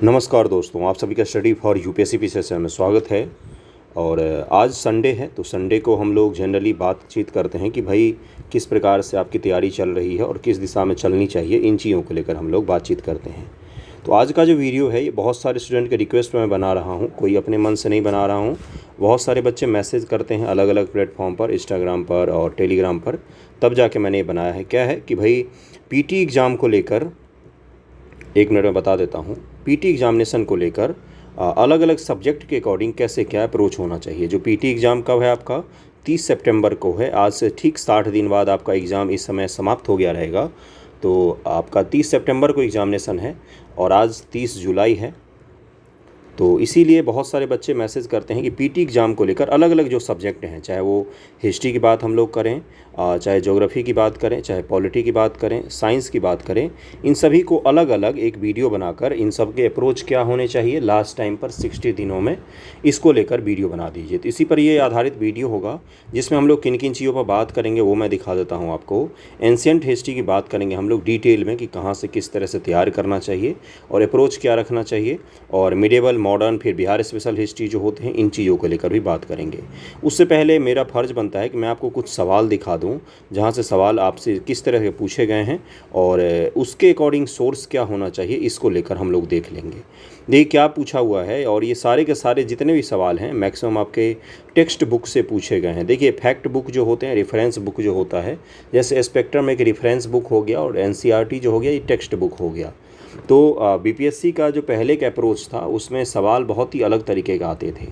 नमस्कार दोस्तों, आप सभी का स्टडी फॉर यूपीएससी सेशन में स्वागत है। और आज संडे है, तो संडे को हम लोग जनरली बातचीत करते हैं कि भाई किस प्रकार से आपकी तैयारी चल रही है और किस दिशा में चलनी चाहिए, इन चीज़ों को लेकर हम लोग बातचीत करते हैं। तो आज का जो वीडियो है ये बहुत सारे स्टूडेंट के रिक्वेस्ट पर मैं बना रहा हूँ, कोई अपने मन से नहीं बना रहा हूँ। बहुत सारे बच्चे मैसेज करते हैं अलग अलग प्लेटफॉर्म पर, इंस्टाग्राम पर और टेलीग्राम पर, तब जाके मैंने ये बनाया है। क्या है कि भाई पीटी एग्ज़ाम को लेकर, एक मिनट में बता देता हूँ, पीटी एग्जामिनेशन को लेकर अलग अलग सब्जेक्ट के अकॉर्डिंग कैसे क्या अप्रोच होना चाहिए। जो पीटी एग्ज़ाम कब है आपका 30 सितंबर को है। आज से ठीक 60 दिन बाद आपका एग्ज़ाम इस समय समाप्त हो गया रहेगा। तो आपका 30 सितंबर को एग्ज़ामिनेशन है और आज 30 जुलाई है। तो इसीलिए बहुत सारे बच्चे मैसेज करते हैं कि पीटी एग्ज़ाम को लेकर अलग अलग जो सब्जेक्ट हैं, चाहे वो हिस्ट्री की बात हम लोग करें, चाहे ज्योग्राफी की बात करें, चाहे पॉलिटी की बात करें, साइंस की बात करें, इन सभी को अलग अलग एक वीडियो बनाकर इन सब के अप्रोच क्या होने चाहिए लास्ट टाइम पर 60 दिनों में, इसको लेकर वीडियो बना दीजिए। तो इसी पर ये आधारित वीडियो होगा जिसमें हम लोग किन किन चीज़ों पर बात करेंगे वो मैं दिखा देता हूँ आपको। एंशिएंट हिस्ट्री की बात करेंगे हम लोग डिटेल में कि कहाँ से किस तरह से तैयार करना चाहिए और अप्रोच क्या रखना चाहिए, और मिडेवल, मॉडर्न, फिर बिहार स्पेशल हिस्ट्री जो होते हैं, इन चीज़ों को लेकर भी बात करेंगे। उससे पहले मेरा फ़र्ज़ बनता है कि मैं आपको कुछ सवाल दिखा दूं, जहां से सवाल आपसे किस तरह के पूछे गए हैं और उसके अकॉर्डिंग सोर्स क्या होना चाहिए, इसको लेकर हम लोग देख लेंगे। देखिए क्या पूछा हुआ है, और ये सारे के सारे जितने भी सवाल हैं मैक्सिमम आपके टेक्स्ट बुक से पूछे गए हैं। देखिए फैक्ट बुक जो होते हैं, रेफरेंस बुक जो होता है, जैसे स्पेक्ट्रम एक रेफरेंस बुक हो गया और एनसीईआरटी जो हो गया ये टेक्स्ट बुक हो गया। तो बीपीएससी का जो पहले का अप्रोच था उसमें सवाल बहुत ही अलग तरीके के आते थे,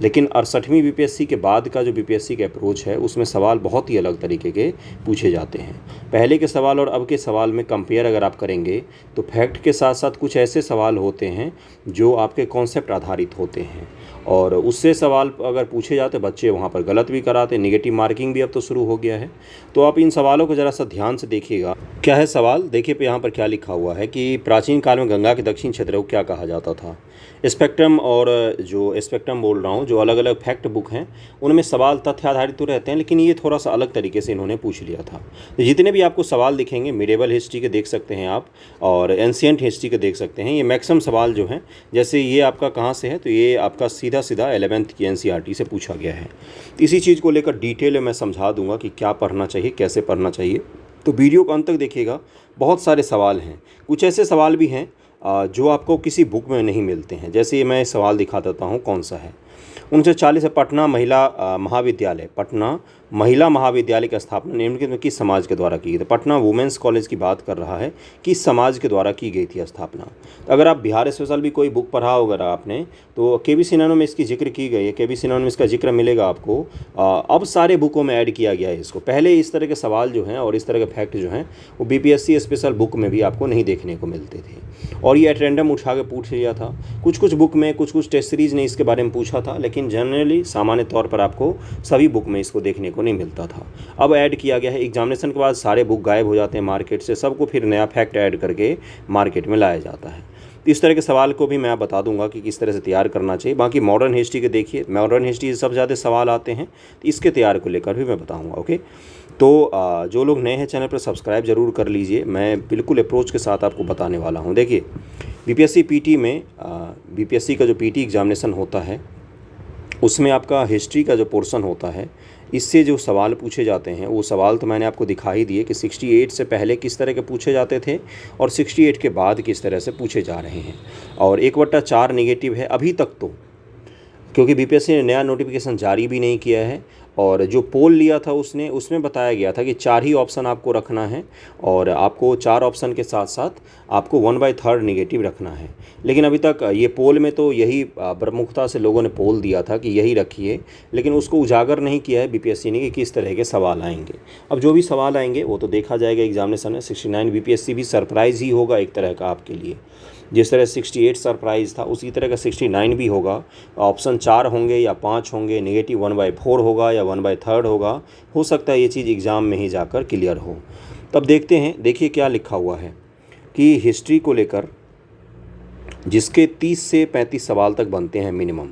लेकिन 68वीं बीपीएससी के बाद का जो बीपीएससी का अप्रोच है उसमें सवाल बहुत ही अलग तरीके के पूछे जाते हैं। पहले के सवाल और अब के सवाल में कंपेयर अगर आप करेंगे तो फैक्ट के साथ साथ कुछ ऐसे सवाल होते हैं जो आपके कॉन्सेप्ट आधारित होते हैं, और उससे सवाल अगर पूछे जाते बच्चे वहाँ पर गलत भी कराते, नेगेटिव मार्किंग भी अब तो शुरू हो गया है। तो आप इन सवालों को ज़रा सा ध्यान से देखिएगा। क्या है सवाल, देखिए पे यहाँ पर क्या लिखा हुआ है कि प्राचीन काल में गंगा के दक्षिण क्षेत्र को क्या कहा जाता था। स्पेक्ट्रम, और जो स्पेक्ट्रम बोल रहा हूँ, जो अलग अलग फैक्ट बुक हैं उनमें सवाल तथ्य आधारित तो रहते हैं, लेकिन ये थोड़ा सा अलग तरीके से इन्होंने पूछ लिया था। तो जितने भी आपको सवाल दिखेंगे मिडेवल हिस्ट्री के देख सकते हैं आप, और एंशिएंट हिस्ट्री के देख सकते हैं। ये मैक्सिमम सवाल जो हैं, जैसे ये आपका कहाँ से है, तो ये आपका सीधा सीधा 11th की एनसीईआरटी से पूछा गया है। इसी चीज़ को लेकर डिटेल में मैं समझा दूंगा कि क्या पढ़ना चाहिए, कैसे पढ़ना चाहिए। तो वीडियो को अंत तक देखिएगा। बहुत सारे सवाल हैं, कुछ ऐसे सवाल भी हैं जो आपको किसी बुक में नहीं मिलते हैं। जैसे ये मैं सवाल दिखा देता हूँ, कौन सा है। 1940 है, पटना महिला महाविद्यालय, पटना महिला महाविद्यालय की स्थापना निम्नलिखित में किस समाज के द्वारा की गई थी। पटना वुमेंस कॉलेज की बात कर रहा है, किस समाज के द्वारा की गई थी स्थापना। तो अगर आप बिहार स्पेशल भी कोई बुक पढ़ा होगा आपने, तो केबीसी नैनो में इसकी जिक्र की गई है, केबीसी नैनो में इसका जिक्र मिलेगा आपको। अब सारे बुकों में ऐड किया गया है इसको। पहले इस तरह के सवाल जो हैं और इस तरह के फैक्ट जो हैं वो बीपीएससी स्पेशल बुक में भी आपको नहीं देखने को मिलते थे, और ये एट रैंडम उठा के पूछ लिया था। कुछ कुछ बुक में, कुछ कुछ टेस्ट सीरीज़ ने इसके बारे में पूछा था, लेकिन जनरली सामान्य तौर पर आपको सभी बुक में इसको देखने को नहीं मिलता था। अब ऐड किया गया है। एग्जामिनेशन के बाद सारे बुक गायब हो जाते हैं मार्केट से, सबको फिर नया फैक्ट ऐड करके मार्केट में लाया जाता है। इस तरह के सवाल को भी मैं बता दूंगा कि किस तरह से तैयार करना चाहिए। बाकी मॉडर्न हिस्ट्री के देखिए, मॉडर्न हिस्ट्री से सबसे ज़्यादा सवाल आते हैं, तो इसके तैयार को लेकर भी मैं बताऊंगा। ओके, तो जो लोग नए हैं चैनल पर सब्सक्राइब ज़रूर कर लीजिए। मैं बिल्कुल अप्रोच के साथ आपको बताने वाला हूँ। देखिए बीपीएससी पीटी में, बीपीएससी का जो पीटी एग्जामिनेशन होता है उसमें आपका हिस्ट्री का जो पोर्शन होता है, इससे जो सवाल पूछे जाते हैं वो सवाल तो मैंने आपको दिखा ही दिए कि 68 से पहले किस तरह के पूछे जाते थे और 68 के बाद किस तरह से पूछे जा रहे हैं। और 1/4 नेगेटिव है अभी तक, तो क्योंकि बीपीएससी ने नया नोटिफिकेशन जारी भी नहीं किया है, और जो पोल लिया था उसमें बताया गया था कि 4 ही ऑप्शन आपको रखना है, और आपको 4 ऑप्शन के साथ साथ आपको 1/3 नेगेटिव रखना है। लेकिन अभी तक ये पोल में तो यही प्रमुखता से लोगों ने पोल दिया था कि यही रखिए, लेकिन उसको उजागर नहीं किया है बीपीएससी ने कि किस तरह के सवाल आएंगे। अब जो भी सवाल आएंगे वो तो देखा जाएगा एग्जामिनेशन में। 69 बीपीएससी भी सरप्राइज़ ही होगा एक तरह का आपके लिए। जिस तरह 68 सरप्राइज़ था उसी तरह का 69 भी होगा। ऑप्शन 4 होंगे या 5 होंगे, नेगेटिव 1/4 होगा या 1/3 होगा। हो सकता है ये चीज़ एग्ज़ाम में ही जाकर क्लियर हो। तब देखते हैं। देखिए क्या लिखा हुआ है कि हिस्ट्री को लेकर जिसके 30 से 35 सवाल तक बनते हैं मिनिमम,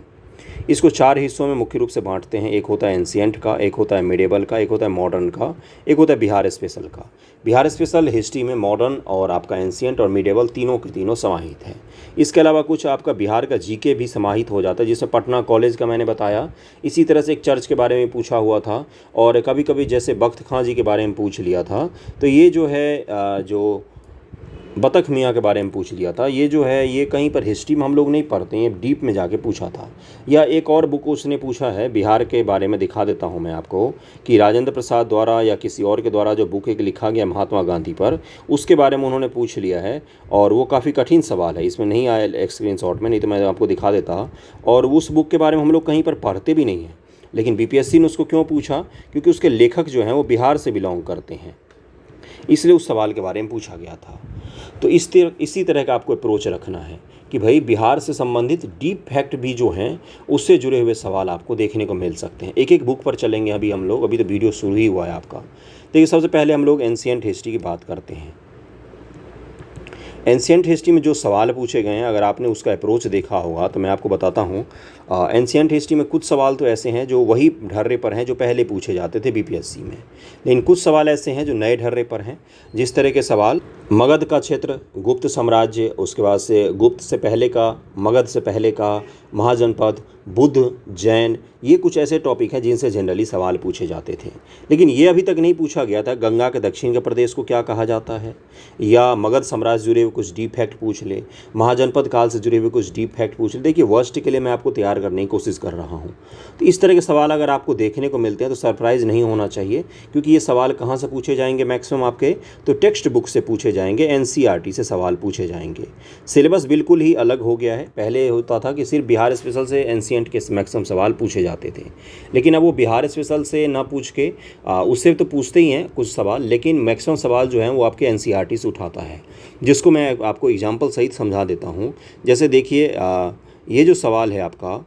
इसको 4 हिस्सों में मुख्य रूप से बांटते हैं। एक होता है एंशिएंट का, एक होता है मिडेवल का, एक होता है मॉडर्न का, एक होता है बिहार स्पेशल का। बिहार स्पेशल हिस्ट्री में मॉडर्न और आपका एंशिएंट और मिडेवल तीनों के तीनों समाहित हैं। इसके अलावा कुछ आपका बिहार का जीके भी समाहित हो जाता है, जिसमें पटना कॉलेज का मैंने बताया। इसी तरह से एक चर्च के बारे में पूछा हुआ था, और कभी कभी जैसे बख्त खां जी के बारे में पूछ लिया था। तो ये जो है जो बतख मियाँ के बारे में पूछ लिया था, ये जो है ये कहीं पर हिस्ट्री में हम लोग नहीं पढ़ते हैं, ये डीप में जाके पूछा था। या एक और बुक उसने पूछा है बिहार के बारे में, दिखा देता हूँ मैं आपको, कि राजेंद्र प्रसाद द्वारा या किसी और के द्वारा जो बुक एक लिखा गया महात्मा गांधी पर, उसके बारे में उन्होंने पूछ लिया है। और वो काफ़ी कठिन सवाल है, इसमें नहीं आया स्क्रीनशॉट में, नहीं तो मैं आपको दिखा देता। और उस बुक के बारे में हम लोग कहीं पर पढ़ते भी नहीं हैं, लेकिन बीपीएससी ने उसको क्यों पूछा? क्योंकि उसके लेखक जो हैं वो बिहार से बिलोंग करते हैं, इसलिए उस सवाल के बारे में पूछा गया था। तो इसी तरह का आपको अप्रोच रखना है कि भाई बिहार से संबंधित डीप फैक्ट भी जो हैं उससे जुड़े हुए सवाल आपको देखने को मिल सकते हैं। एक एक बुक पर चलेंगे अभी हम लोग, अभी तो वीडियो शुरू ही हुआ है आपका। देखिए, सबसे पहले हम लोग एंशिएंट हिस्ट्री की बात करते हैं। एंशिएंट हिस्ट्री में जो सवाल पूछे गए हैं, अगर आपने उसका अप्रोच देखा होगा तो मैं आपको बताता हूँ। एंशिएंट हिस्ट्री में कुछ सवाल तो ऐसे हैं जो वही ढर्रे पर हैं जो पहले पूछे जाते थे बीपीएससी में, लेकिन कुछ सवाल ऐसे हैं जो नए ढर्रे पर हैं। जिस तरह के सवाल मगध का क्षेत्र, गुप्त साम्राज्य, उसके बाद से गुप्त से पहले का, मगध से पहले का, महाजनपद, बुद्ध, जैन, ये कुछ ऐसे टॉपिक हैं जिनसे जनरली सवाल पूछे जाते थे। लेकिन ये अभी तक नहीं पूछा गया था गंगा के दक्षिण के प्रदेश को क्या कहा जाता है, या मगध साम्राज्य जुड़े हुए कुछ डीप फैक्ट पूछ ले, महाजनपद काल से जुड़े हुए कुछ डीप फैक्ट पूछ ले। देखिए, वर्स्ट के लिए मैं आपको तैयार करने की कोशिश कर रहा हूँ। तो इस तरह के सवाल अगर आपको देखने को मिलते हैं तो सरप्राइज़ नहीं होना चाहिए, क्योंकि ये सवाल कहाँ से पूछे जाएंगे मैक्सिमम आपके, तो टेक्स्ट बुक से पूछे जाएंगे, एनसीईआरटी से सवाल पूछे जाएंगे। सिलेबस बिल्कुल ही अलग हो गया है। पहले होता था कि सिर्फ बिहार स्पेशल से एंशिएंट के मैक्सिमम सवाल पूछे जाते थे, लेकिन अब वो बिहार स्पेशल से ना पूछ के उससे तो पूछते ही हैं कुछ सवाल, लेकिन मैक्सिमम सवाल जो हैं वो आपके एनसीईआरटी से उठाता है, जिसको मैं आपको एग्जाम्पल सहित समझा देता हूँ। जैसे देखिए, ये जो सवाल है आपका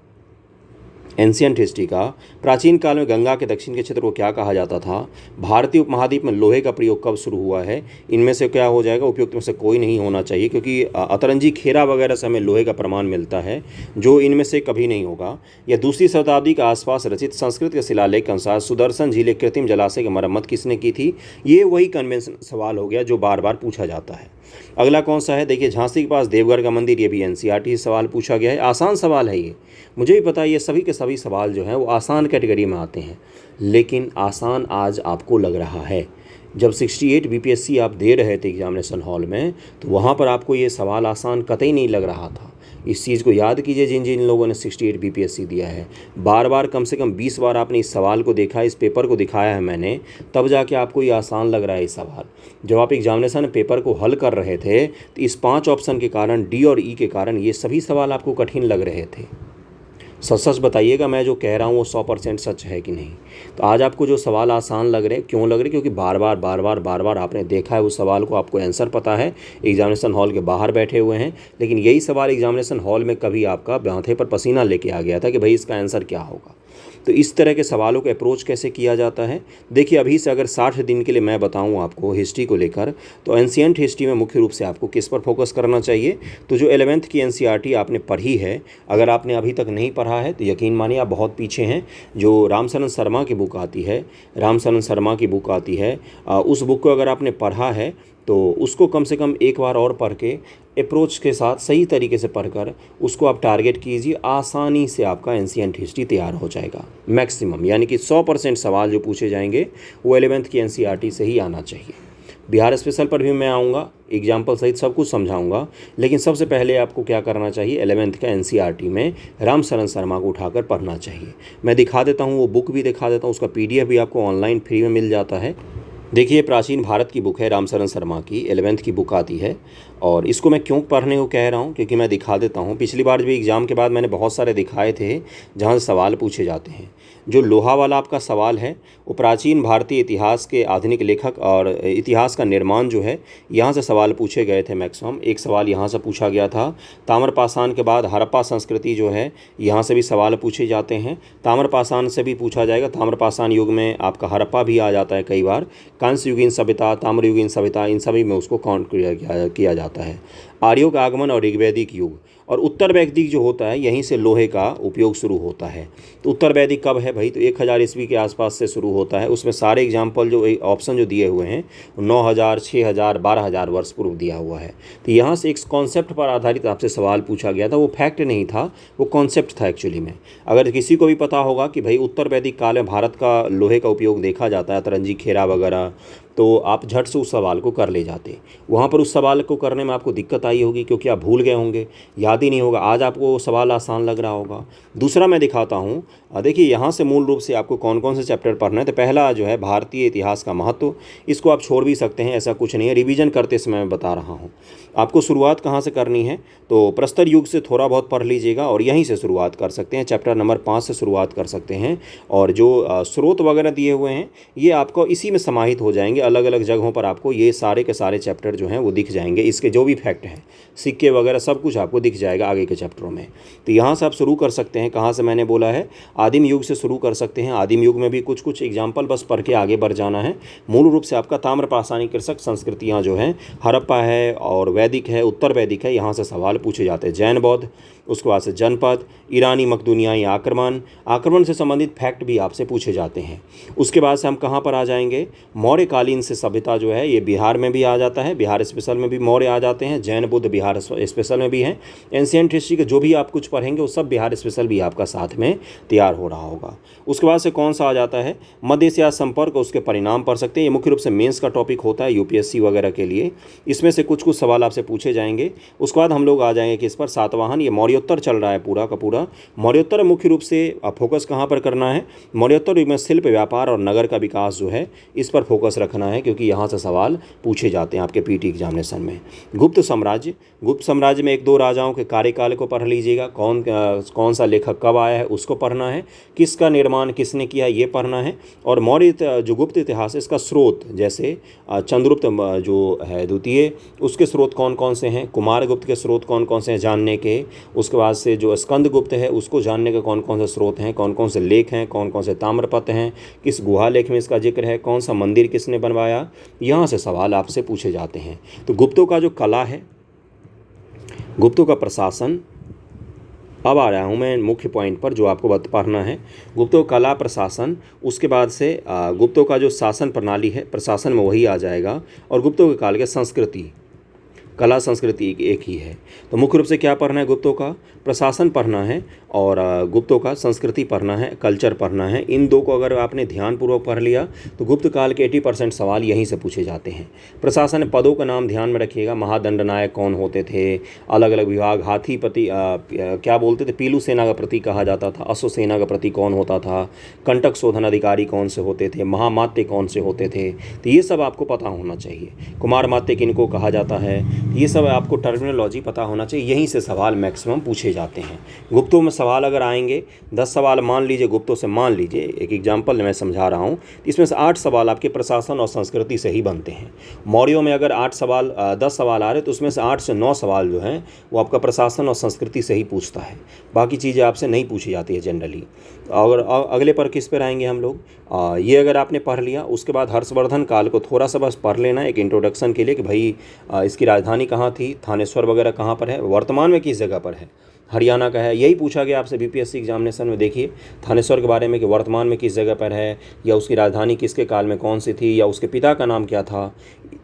एंशिएंट हिस्ट्री का, प्राचीन काल में गंगा के दक्षिण के क्षेत्र को क्या कहा जाता था, भारतीय उपमहाद्वीप में लोहे का प्रयोग कब शुरू हुआ है, इनमें से क्या हो जाएगा, उपयुक्त में से कोई नहीं होना चाहिए, क्योंकि अतरंजी खेरा वगैरह से हमें लोहे का प्रमाण मिलता है, जो इनमें से कभी नहीं होगा। या दूसरी शताब्दी के आसपास रचित संस्कृत के शिलालेख के अनुसार सुदर्शन झील कृत्रिम जलाशय की मरम्मत किसने की थी। ये वही कन्वेंशन सवाल हो गया जो बार बार पूछा जाता है। अगला कौन सा है, देखिए, झांसी के पास देवगढ़ का मंदिर, ये भी एनसीईआरटी से सवाल पूछा गया है। आसान सवाल है ये, मुझे भी पता है ये सभी के सभी सवाल जो हैं वो आसान कैटेगरी में आते हैं, लेकिन आसान आज आपको लग रहा है। जब 68 बीपीएससी आप दे रहे थे एग्जामिनेशन हॉल में, तो वहाँ पर आपको ये सवाल आसान कतई नहीं लग रहा था। इस चीज़ को याद कीजिए, जिन जिन लोगों ने 68 बीपीएससी दिया है, बार बार कम से कम 20 बार आपने इस सवाल को देखा, इस पेपर को दिखाया है मैंने, तब जाके आपको ये आसान लग रहा है ये सवाल। जब आप एग्जामिनेशन पेपर को हल कर रहे थे तो इस 5 ऑप्शन के कारण, डी और ई के कारण, ये सभी सवाल आपको कठिन लग रहे थे। सच सच बताइएगा, मैं जो कह रहा हूँ वो 100% सच है कि नहीं। तो आज आपको जो सवाल आसान लग रहे हैं, क्यों लग रहे? क्योंकि बार बार आपने देखा है उस सवाल को, आपको आंसर पता है, एग्जामिनेशन हॉल के बाहर बैठे हुए हैं। लेकिन यही सवाल एग्जामिनेशन हॉल में कभी आपका माथे पर पसीना लेके आ गया था कि भाई इसका आंसर क्या होगा। तो इस तरह के सवालों का अप्रोच कैसे किया जाता है, देखिए, अभी से अगर 60 दिन के लिए मैं बताऊं आपको हिस्ट्री को लेकर, तो एंशिएंट हिस्ट्री में मुख्य रूप से आपको किस पर फोकस करना चाहिए। तो जो 11th की एनसीईआरटी आपने पढ़ी है, अगर आपने अभी तक नहीं पढ़ा है तो यकीन मानिए आप बहुत पीछे हैं। जो रामशरण शर्मा की बुक आती है, उस बुक को अगर आपने पढ़ा है तो उसको कम से कम एक बार और पढ़ के अप्रोच के साथ सही तरीके से पढ़कर उसको आप टारगेट कीजिए, आसानी से आपका एंशिएंट हिस्ट्री तैयार हो जाएगा मैक्सिमम। यानी कि 100% सवाल जो पूछे जाएंगे वो 11th की एनसीईआरटी से ही आना चाहिए। बिहार स्पेशल पर भी मैं आऊँगा, एग्जाम्पल सहित सब कुछ समझाऊंगा, लेकिन सबसे पहले आपको क्या करना चाहिए, 11th का एनसीईआरटी में रामशरण शर्मा को उठाकर पढ़ना चाहिए। मैं दिखा देता हूँ, वो बुक भी दिखा देता हूँ, उसका PDF भी आपको ऑनलाइन फ्री में मिल जाता है। देखिए, प्राचीन भारत की बुक है, रामशरण शर्मा की 11th की बुक आती है। और इसको मैं क्यों पढ़ने को कह रहा हूँ, क्योंकि मैं दिखा देता हूँ, पिछली बार भी एग्ज़ाम के बाद मैंने बहुत सारे दिखाए थे जहाँ से सवाल पूछे जाते हैं। जो लोहा वाला आपका सवाल है वो प्राचीन भारतीय इतिहास के आधुनिक लेखक और इतिहास का निर्माण जो है, यहाँ से सवाल पूछे गए थे मैक्सिमम। एक सवाल यहाँ से पूछा गया था। ताम्रपाषाण के बाद हड़प्पा संस्कृति जो है, यहाँ से भी सवाल पूछे जाते हैं। ताम्रपाषाण से भी पूछा जाएगा, ताम्रपाषाण युग में आपका हड़प्पा भी आ जाता है कई बार। कांस्य युगीन सभ्यता, ताम्रयुगीन सभ्यता, इन सभी में उसको काउंट किया जाता है। आर्यों का आगमन और ऋग्वैदिक युग। और उत्तर वैदिक जो होता है यहीं से लोहे का उपयोग शुरू होता है। तो उत्तर वैदिक कब है भाई? तो 1000 ईस्वी के आसपास से शुरू होता है। उसमें सारे एग्जाम्पल जो ऑप्शन जो दिए हुए हैं 9000, 6000, 12000 वर्ष पूर्व दिया हुआ है। तो यहाँ से एक कॉन्सेप्ट पर आधारित आपसे सवाल पूछा गया था, वो फैक्ट नहीं था, वो कॉन्सेप्ट था एक्चुअली में। अगर किसी को भी पता होगा कि भाई उत्तर वैदिक काल में भारत का लोहे का उपयोग देखा जाता है, तरंजी खेरा वगैरह, तो आप झट से उस सवाल को कर ले जाते। वहाँ पर उस सवाल को करने में आपको दिक्कत आई होगी क्योंकि आप भूल गए होंगे, याद ही नहीं होगा। आज आपको सवाल आसान लग रहा होगा। दूसरा मैं दिखाता हूँ, देखिए यहाँ से मूल रूप से आपको कौन कौन से चैप्टर पढ़ना है। तो पहला जो है भारतीय इतिहास का महत्व, इसको आप छोड़ भी सकते हैं, ऐसा कुछ नहीं है, रिवीजन करते समय मैं बता रहा हूँ। आपको शुरुआत कहाँ से करनी है? तो प्रस्तर युग से थोड़ा बहुत पढ़ लीजिएगा और यहीं से शुरुआत कर सकते हैं, चैप्टर नंबर 5 से शुरुआत कर सकते हैं। और जो स्रोत वगैरह दिए हुए हैं ये आपको इसी में समाहित हो जाएंगे। अलग अलग जगहों पर आपको ये सारे के सारे चैप्टर जो हैं वो दिख जाएंगे, इसके जो भी फैक्ट हैं, सिक्के वगैरह सब कुछ आपको दिख जाएगा आगे के चैप्टरों में। तो यहाँ से आप शुरू कर सकते हैं। कहाँ से मैंने बोला है? आदिम युग से शुरू कर सकते हैं। आदिम युग में भी कुछ कुछ एग्जाम्पल बस पढ़ के आगे बढ़ जाना है। मूल रूप से आपका ताम्र पाषाणी कृषक संस्कृतियाँ जो हैं, हड़प्पा है और वैदिक है, उत्तर वैदिक है, यहाँ से सवाल पूछे जाते हैं। जैन बौद्ध, उसके बाद से जनपद, ईरानी मकदूनियाई आक्रमण से संबंधित फैक्ट भी आपसे पूछे जाते हैं। उसके बाद से हम कहाँ पर आ जाएंगे? मौर्यकालीन से सभ्यता जो है ये बिहार में भी आ जाता है, बिहार स्पेशल में भी मौर्य आ जाते हैं, जैन बुद्ध बिहार स्पेशल में भी हैं। एंशिएंट हिस्ट्री के जो भी आप कुछ पढ़ेंगे वो सब बिहार स्पेशल भी आपका साथ में तैयार हो रहा होगा। उसके बाद से कौन सा आ जाता है? मध्य एशिया संपर्क, उसके परिणाम पढ़ सकते हैं। ये मुख्य रूप से मेंस का टॉपिक होता है यूपीएससी वगैरह के लिए। इसमें से कुछ कुछ सवाल आपसे पूछे जाएंगे। उसके बाद हम लोग आ जाएंगे कि इस पर सातवाहन, ये मौर्योत्तर चल रहा है पूरा का पूरा। मौर्योत्तर मुख्य रूप से फोकस कहाँ पर करना है? मौर्योत्तर युग में शिल्प, व्यापार और नगर का विकास जो है इस पर फोकस रखना है, क्योंकि यहाँ से सवाल पूछे जाते हैं आपके पीटी एग्जामिनेशन में। गुप्त साम्राज्य में 1-2 राजाओं के कार्यकाल को पढ़ लीजिएगा। कौन सा लेखक कब आया है उसको पढ़ना है, किसका निर्माण किसने किया ये पढ़ना है। और मौर्य जो गुप्त इतिहास है इसका स्रोत, जैसे चंद्रगुप्त जो है द्वितीय, उसके स्रोत कौन कौन से हैं, कुमारगुप्त के स्रोत कौन कौन से हैं जानने के। उसके बाद से जो स्कंदगुप्त है उसको जानने के कौन कौन से स्रोत हैं, कौन कौन से लेख हैं, कौन कौन से ताम्रपत्र हैं, किस गुहा लेख में इसका जिक्र है, कौन सा मंदिर किसने बनवाया, यहाँ से सवाल आपसे पूछे जाते हैं। तो गुप्तों का जो कला है, गुप्तों का प्रशासन, अब आ रहा हूँ मैं मुख्य पॉइंट पर जो आपको पढ़ना है। गुप्तों का कला प्रशासन, उसके बाद से गुप्तों का जो शासन प्रणाली है, प्रशासन में वही आ जाएगा। और गुप्तों के काल के संस्कृति, कला संस्कृति एक ही है। तो मुख्य रूप से क्या पढ़ना है? गुप्तों का प्रशासन पढ़ना है और गुप्तों का संस्कृति पढ़ना है, कल्चर पढ़ना है। इन दो को अगर आपने ध्यानपूर्वक पढ़ लिया तो गुप्त काल के 80% सवाल यहीं से पूछे जाते हैं। प्रशासन पदों का नाम ध्यान में रखिएगा। महादंडनायक कौन होते थे, अलग अलग विभाग, हाथीपति क्या बोलते थे, पीलू सेना का प्रतीक कहा जाता था, अश्व सेना का प्रतीक कौन होता था, कंटक शोधन अधिकारी कौन से होते थे, महामात्य कौन से होते थे, तो ये सब आपको पता होना चाहिए। कुमार मात्य किनको कहा जाता है, ये सब आपको टर्मिनोलॉजी पता होना चाहिए। यहीं से सवाल मैक्सिमम पूछे जाते हैं। गुप्तों में सवाल अगर आएंगे 10 सवाल मान लीजिए गुप्तों से, मान लीजिए एक एग्जाम्पल मैं समझा रहा हूँ, इसमें से 8 सवाल आपके प्रशासन और संस्कृति से ही बनते हैं। मौर्यों में अगर 10 सवाल आ रहे तो उसमें से 8 से 9 सवाल जो हैं वो आपका प्रशासन और संस्कृति से ही पूछता है, बाकी चीज़ें आपसे नहीं पूछी जाती है जनरली। और अगले पर किस पर आएंगे हम लोग, ये अगर आपने पढ़ लिया, उसके बाद हर्षवर्धन काल को थोड़ा सा बस पढ़ लेना एक इंट्रोडक्शन के लिए कि भाई इसकी राजधानी कहाँ थी, थानेश्वर वगैरह कहाँ पर है, वर्तमान में किस जगह पर है, हरियाणा का है। यही पूछा गया आपसे बीपीएससी एग्जामिनेशन में। देखिए थानेश्वर के बारे में कि वर्तमान में किस जगह पर है, या उसकी राजधानी किसके काल में कौन सी थी, या उसके पिता का नाम क्या था,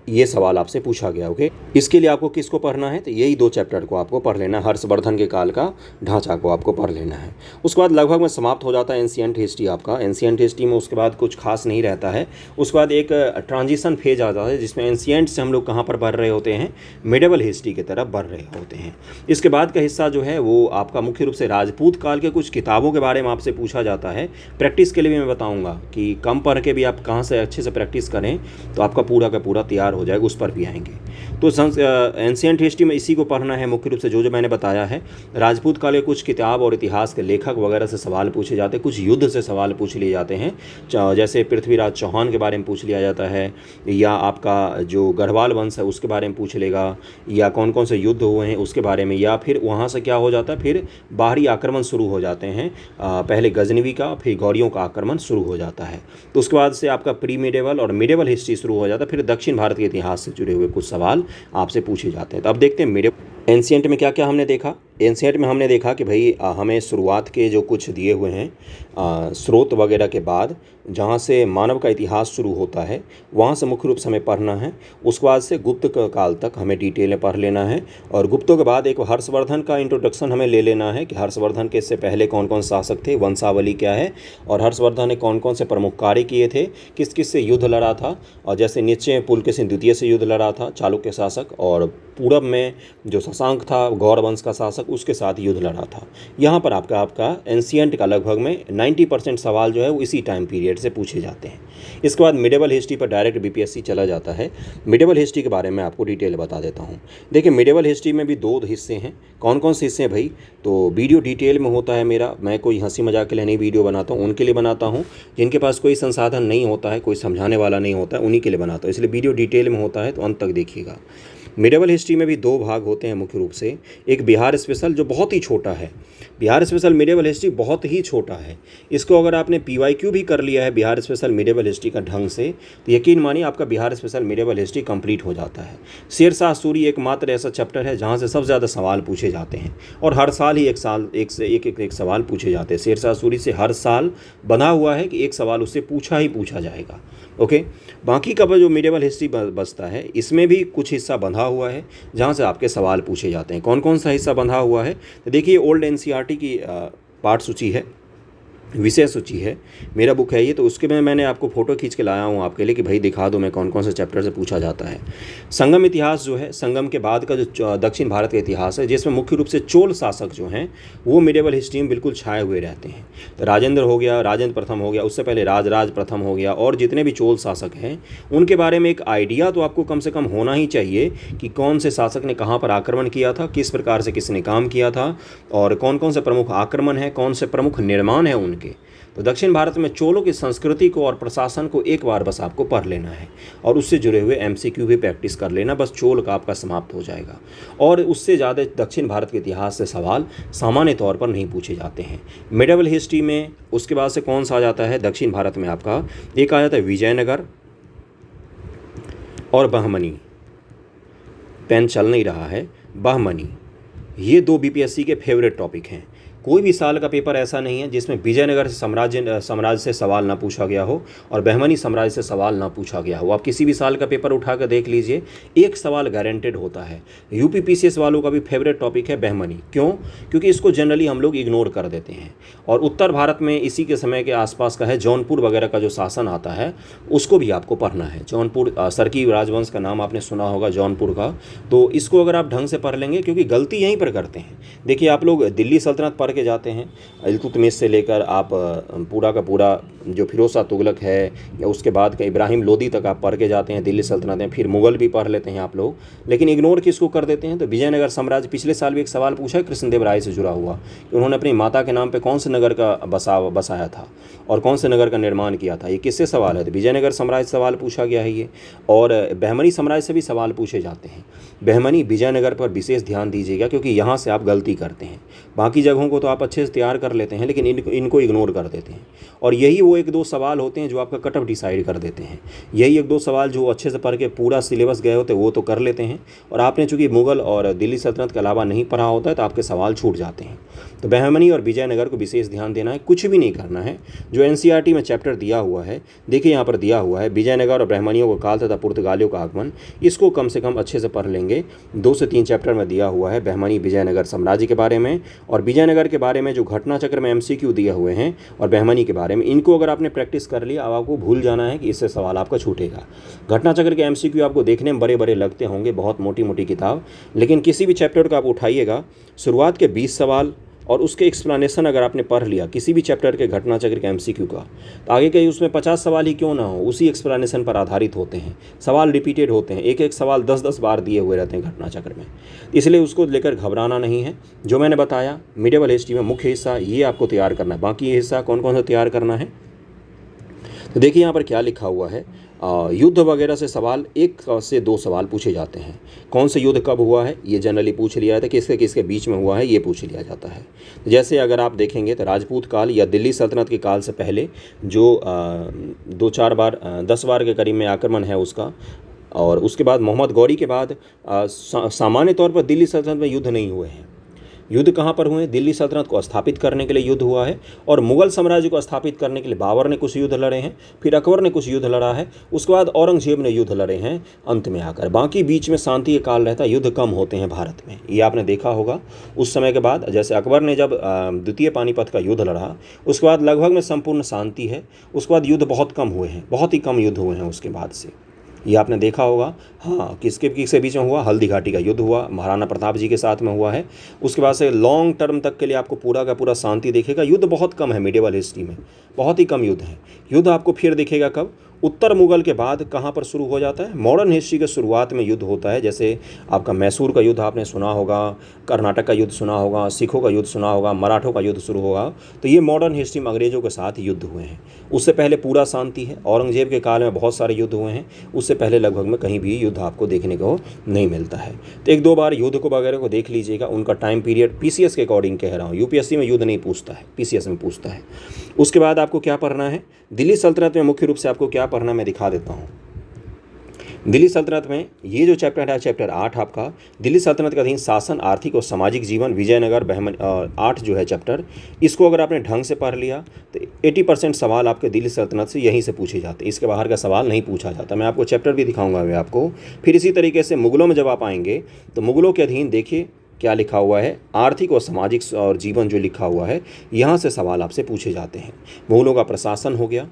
ये सवाल आपसे पूछा गया। ओके, इसके लिए आपको किसको पढ़ना है, तो यही 2 चैप्टर को आपको पढ़ लेना है। हर्षवर्धन के काल का ढांचा को आपको पढ़ लेना है। उसके बाद लगभग में समाप्त हो जाता है एंशिएंट हिस्ट्री आपका। एंशिएंट हिस्ट्री में उसके बाद कुछ खास नहीं रहता है। उसके बाद एक ट्रांजिशन फेज आ जाता है जिसमें एंशिएंट से हम लोग कहाँ पर बढ़ रहे होते हैं, मिडेवल हिस्ट्री की तरफ बढ़ रहे होते हैं। इसके बाद का हिस्सा जो है वो आपका मुख्य रूप से राजपूत काल के कुछ किताबों के बारे में आपसे पूछा जाता है। प्रैक्टिस के लिए भी मैं बताऊँगा कि कम पढ़ के भी आप कहाँ से अच्छे से प्रैक्टिस करें तो आपका पूरा का पूरा तैयार हो जाएगा, उस पर भी आएंगे। तो एंशिएंट हिस्ट्री में इसी को पढ़ना है मुख्य रूप से, जो मैंने बताया है। राजपूत काल के कुछ किताब और इतिहास के लेखक वगैरह से सवाल पूछे जाते हैं, कुछ युद्ध से सवाल पूछ लिए जाते हैं, जैसे पृथ्वीराज चौहान के बारे में पूछ लिया जाता है, या आपका जो गढ़वाल वंश है उसके बारे में पूछ लेगा, या कौन कौन से युद्ध हुए हैं उसके बारे में, या फिर वहाँ से क्या हो जाता जाता है, फिर बाहरी आक्रमण शुरू हो जाते हैं। पहले गजनवी का, फिर गौरियों का आक्रमण शुरू हो जाता है। तो उसके बाद से आपका प्री मिडेवल और मिडेवल हिस्ट्री शुरू हो जाता है। फिर दक्षिण भारत के इतिहास से जुड़े हुए कुछ सवाल आपसे पूछे जाते हैं। तो अब देखते हैं एंशिएंट में क्या क्या हमने देखा। एंशिएंट में हमने देखा कि भाई हमें शुरुआत के जो कुछ दिए हुए हैं स्रोत वगैरह के बाद जहाँ से मानव का इतिहास शुरू होता है वहाँ से मुख्य रूप से हमें पढ़ना है। उसके बाद से गुप्त काल तक हमें डिटेल में पढ़ लेना है। और गुप्तों के बाद एक हर्षवर्धन का इंट्रोडक्शन हमें ले लेना है कि हर्षवर्धन के इससे पहले कौन कौन शासक थे, वंशावली क्या है, और हर्षवर्धन ने कौन कौन से प्रमुख कार्य किए थे, किस किस से युद्ध लड़ा था। और जैसे नीचे पुलकेशिन द्वितीय से युद्ध लड़ा था, चालुक्य शासक, और पूरब में जो शशांक था गौर वंश का शासक, उसके साथ युद्ध लड़ा था। यहाँ पर आपका एंशिएंट का लगभग में 90% सवाल जो है वो इसी टाइम पीरियड से पूछे जाते हैं। इसके बाद मिडेवल हिस्ट्री पर डायरेक्ट बीपीएससी चला जाता है। मिडेवल हिस्ट्री के बारे में आपको डिटेल बता देता हूँ। देखिए मिडेवल हिस्ट्री में भी 2 हिस्से हैं। कौन कौन से हिस्से हैं भाई? तो वीडियो डिटेल में होता है मेरा, मैं कोई हंसी मजाक के लिए नहीं वीडियो बनाता हूँ, उनके लिए बनाता हूँ जिनके पास कोई संसाधन नहीं होता है, कोई समझाने वाला नहीं होता है, उन्हीं के लिए बनाता हूँ। इसलिए वीडियो डिटेल में होता है तो अंत तक देखिएगा। मिडेवल हिस्ट्री में भी 2 भाग होते हैं मुख्य रूप से। एक बिहार स्पेशल जो बहुत ही छोटा है, बिहार स्पेशल मिडेवल हिस्ट्री बहुत ही छोटा है। इसको अगर आपने PYQ भी कर लिया है बिहार स्पेशल मिडेवल हिस्ट्री का ढंग से तो यकीन मानिए आपका Bihar special medieval history complete हो जाता है। शेरशाह सूरी एकमात्र ऐसा चैप्टर है जहाँ से सबसे ज़्यादा सवाल पूछे जाते हैं और हर साल ही एक सवाल पूछे जाते हैं। शेरशाह सूरी से हर साल बना हुआ है कि एक सवाल उससे पूछा जाएगा। ओके, बाकी का जो मिडेवल हिस्ट्री बचता है इसमें भी कुछ हिस्सा बंधा हुआ है जहाँ से आपके सवाल पूछे जाते हैं। कौन कौन सा हिस्सा बंधा हुआ है? तो देखिए ओल्ड NCERT की पाठ सूची है, विषय सूची है, मेरा बुक है ये, तो उसके में मैंने आपको फ़ोटो खींच के लाया हूँ आपके लिए कि भाई दिखा दो मैं कौन कौन से चैप्टर से पूछा जाता है। संगम इतिहास जो है, संगम के बाद का जो दक्षिण भारत का इतिहास है जिसमें मुख्य रूप से चोल शासक जो हैं वो मिडेवल हिस्ट्री में बिल्कुल छाए हुए रहते हैं। तो राजेंद्र हो गया, राजेंद्र प्रथम हो गया, उससे पहले राजराज प्रथम हो गया, और जितने भी चोल शासक हैं उनके बारे में एक आइडिया तो आपको कम से कम होना ही चाहिए कि कौन से शासक ने कहाँ पर आक्रमण किया था, किस प्रकार से किसने काम किया था, और कौन कौन से प्रमुख आक्रमण हैं, कौन से प्रमुख निर्माण हैं उनके। तो दक्षिण भारत में चोलों की संस्कृति को और प्रशासन को एक बार बस आपको पढ़ लेना है और उससे जुड़े हुए MCQ भी प्रैक्टिस कर लेना, बस चोल का आपका समाप्त हो जाएगा। और उससे ज़्यादा दक्षिण भारत के इतिहास से सवाल सामान्य तौर पर नहीं पूछे जाते हैं मिडेवल हिस्ट्री में। उसके बाद से कौन सा आ जाता है दक्षिण भारत में? आपका एक आ जाता है विजयनगर और बहमनी। पेन चल नहीं रहा है। बहमनी, ये 2 BPSC के फेवरेट टॉपिक हैं। कोई भी साल का पेपर ऐसा नहीं है जिसमें विजयनगर से साम्राज्य से सवाल ना पूछा गया हो और बहमनी साम्राज्य से सवाल ना पूछा गया हो। आप किसी भी साल का पेपर उठा कर देख लीजिए, एक सवाल गारंटेड होता है। UPPCS वालों का भी फेवरेट टॉपिक है बहमनी। क्यों? क्योंकि इसको जनरली हम लोग इग्नोर कर देते हैं। और उत्तर भारत में इसी के समय के आसपास का है जौनपुर वगैरह का जो शासन आता है उसको भी आपको पढ़ना है। जौनपुर सरकी राजवंश का नाम आपने सुना होगा जौनपुर का, तो इसको अगर आप ढंग से पढ़ लेंगे, क्योंकि गलती यहीं पर करते हैं। देखिए आप लोग दिल्ली सल्तनत पढ़ के जाते हैं, इल्तुतमिश से लेकर आप पूरा का पूरा जो फिरोज शाह तुगलक है या उसके बाद का इब्राहिम लोदी तक आप पढ़ के जाते हैं दिल्ली सल्तनत में, फिर मुगल भी पढ़ लेते हैं आप लोग, लेकिन इग्नोर किसको कर देते हैं? तो विजयनगर साम्राज्य। पिछले साल भी एक सवाल पूछा है कृष्णदेव राय से जुड़ा हुआ कि उन्होंने अपनी माता के नाम पर कौन से नगर का बसाया था और कौन से नगर का निर्माण किया था। ये किससे सवाल है? तो विजयनगर साम्राज्य सवाल पूछा गया है ये। और बहमनी साम्राज्य से भी सवाल पूछे जाते हैं। बहमनी विजयनगर पर विशेष ध्यान दीजिएगा क्योंकि यहाँ से आप गलती करते हैं। बाकी जगहों को तो आप अच्छे से तैयार कर लेते हैं लेकिन इनको इग्नोर कर देते हैं। और यही वो 1-2 सवाल होते हैं जो आपका कट ऑफ डिसाइड कर देते हैं। यही 1-2 सवाल जो अच्छे से पढ़ के पूरा सिलेबस गए होते हैं वो तो कर लेते हैं, और आपने चूंकि मुगल और दिल्ली सल्तनत के अलावा नहीं पढ़ा होता है तो आपके सवाल छूट जाते हैं। तो बहमनी और विजयनगर को विशेष ध्यान देना है, कुछ भी नहीं करना है। जो NCERT में चैप्टर दिया हुआ है, देखिए यहाँ पर दिया हुआ है विजयनगर और बहमनियों का काल तथा पुर्तगालियों का आगमन, इसको कम से कम अच्छे से पढ़ लेंगे। 2 से 3 चैप्टर में दिया हुआ है बहमनी विजयनगर साम्राज्य के बारे में, और विजयनगर के बारे में जो घटना चक्र में MCQ दिए हुए हैं और बहमनी के बारे में, इनको अगर आपने प्रैक्टिस कर लिया अब आपको भूल जाना है कि इससे सवाल आपका छूटेगा। घटना चक्र के MCQ आपको देखने में बड़े बड़े लगते होंगे, बहुत मोटी मोटी किताब, लेकिन किसी भी चैप्टर का आप उठाइएगा, शुरुआत के 20 सवाल और उसके एक्सप्लेनेशन अगर आपने पढ़ लिया किसी भी चैप्टर के घटना चक्र के MCQ का, तो आगे के उसमें 50 सवाल ही क्यों ना हो उसी एक्सप्लेनेशन पर आधारित होते हैं। सवाल रिपीटेड होते हैं, एक एक सवाल 10-10 बार दिए हुए रहते हैं घटना चक्र में, इसलिए उसको लेकर घबराना नहीं है। जो मैंने बताया मिडेवल हिस्ट्री में मुख्य हिस्सा ये आपको तैयार करना है, बाकी ये हिस्सा कौन कौन सा तैयार करना है। तो देखिए यहाँ पर क्या लिखा हुआ है, युद्ध वगैरह से सवाल 1 से 2 सवाल पूछे जाते हैं। कौन से युद्ध कब हुआ है ये जनरली पूछ लिया जाता है, किसके किसके बीच में हुआ है ये पूछ लिया जाता है। जैसे अगर आप देखेंगे तो राजपूत काल या दिल्ली सल्तनत के काल से पहले जो 2-4 बार 10 बार के करीब में आक्रमण है उसका, और उसके बाद मोहम्मद गौरी के बाद सामान्य तौर पर दिल्ली सल्तनत में युद्ध नहीं हुए हैं। युद्ध कहाँ पर हुए? दिल्ली सल्तनत को स्थापित करने के लिए युद्ध हुआ है, और मुगल साम्राज्य को स्थापित करने के लिए बाबर ने कुछ युद्ध लड़े हैं, फिर अकबर ने कुछ युद्ध लड़ा है, उसके बाद औरंगजेब ने युद्ध लड़े हैं अंत में आकर। बाकी बीच में शांति का काल रहता है, युद्ध कम होते हैं भारत में, ये आपने देखा होगा। उस समय के बाद जैसे अकबर ने जब द्वितीय पानीपत का युद्ध लड़ा, उसके बाद लगभग में संपूर्ण शांति है। उसके बाद युद्ध बहुत कम हुए हैं, बहुत ही कम युद्ध हुए हैं उसके बाद से, ये आपने देखा होगा। हाँ, किसके किसके बीच में हुआ? हल्दी घाटी का युद्ध हुआ, महाराणा प्रताप जी के साथ में हुआ है। उसके बाद से लॉन्ग टर्म तक के लिए आपको पूरा का पूरा शांति दिखेगा। युद्ध बहुत कम है मिडिवल हिस्ट्री में, बहुत ही कम युद्ध है। युद्ध आपको फिर दिखेगा कब? उत्तर मुगल के बाद कहाँ पर शुरू हो जाता है? मॉडर्न हिस्ट्री के शुरुआत में युद्ध होता है। जैसे आपका मैसूर का युद्ध आपने सुना होगा, कर्नाटक का युद्ध सुना होगा, सिखों का युद्ध सुना होगा, मराठों का युद्ध शुरू होगा। तो ये मॉडर्न हिस्ट्री में अंग्रेजों के साथ युद्ध हुए हैं। उससे पहले पूरा शांति है। औरंगजेब के काल में बहुत सारे युद्ध हुए हैं, उससे पहले लगभग में कहीं भी युद्ध आपको देखने को नहीं मिलता है। तो 1-2 बार युद्ध को वगैरह को देख लीजिएगा, उनका टाइम पीरियड पीसीएस के अकॉर्डिंग कह रहा हूँ। यूपीएससी में युद्ध नहीं पूछता है, पीसीएस में पूछता है। उसके बाद आपको क्या पढ़ना है? दिल्ली सल्तनत में मुख्य रूप से आपको क्या पढ़ना मैं दिखा देता हूँ। दिल्ली सल्तनत में ये जो चैप्टर है, चैप्टर 8 आपका दिल्ली सल्तनत का अधीन शासन, आर्थिक और सामाजिक जीवन, विजयनगर, बहमन 8 जो है चैप्टर, इसको अगर आपने ढंग से पढ़ लिया तो 80% सवाल आपके दिल्ली सल्तनत से यहीं से पूछे जाते हैं। इसके बाहर का सवाल नहीं पूछा जाता। मैं आपको चैप्टर भी दिखाऊंगा मैं आपको। फिर इसी तरीके से मुगलों में जब आप आएंगे तो मुगलों के अधीन देखिए क्या लिखा हुआ है, आर्थिक और सामाजिक और जीवन जो लिखा हुआ है, यहाँ से सवाल आपसे पूछे जाते हैं। मुगलों का प्रशासन हो गया,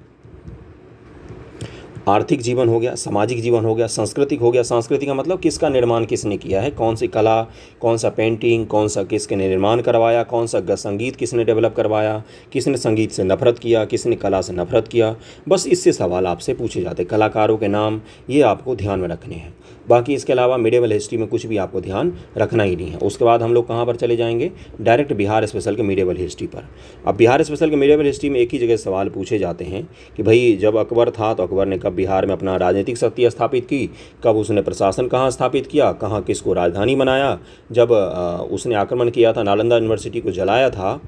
आर्थिक जीवन हो गया, सामाजिक जीवन हो गया, सांस्कृतिक हो गया। सांस्कृतिक का मतलब किसका निर्माण किसने किया है, कौन सी कला, कौन सा पेंटिंग, कौन सा किसके निर्माण करवाया, कौन सा संगीत किसने डेवलप करवाया, किसने संगीत से नफरत किया, किसने कला से नफरत किया। बस इससे सवाल आपसे पूछे जाते हैं। कलाकारों के नाम ये आपको ध्यान में रखने हैं। बाकी इसके अलावा मिडिवल हिस्ट्री में कुछ भी आपको ध्यान रखना ही नहीं है। उसके बाद हम लोग कहाँ पर चले जाएंगे? डायरेक्ट बिहार स्पेशल के मिडिवल हिस्ट्री पर। अब बिहार स्पेशल के मिडिवल हिस्ट्री में एक ही जगह सवाल पूछे जाते हैं कि भाई जब अकबर था तो अकबर ने कब बिहार में अपना राजनीतिक शक्ति स्थापित की, कब उसने प्रशासन कहाँ स्थापित किया, कहाँ किसको राजधानी बनाया, जब उसने आक्रमण किया था, नालंदा यूनिवर्सिटी को जलाया था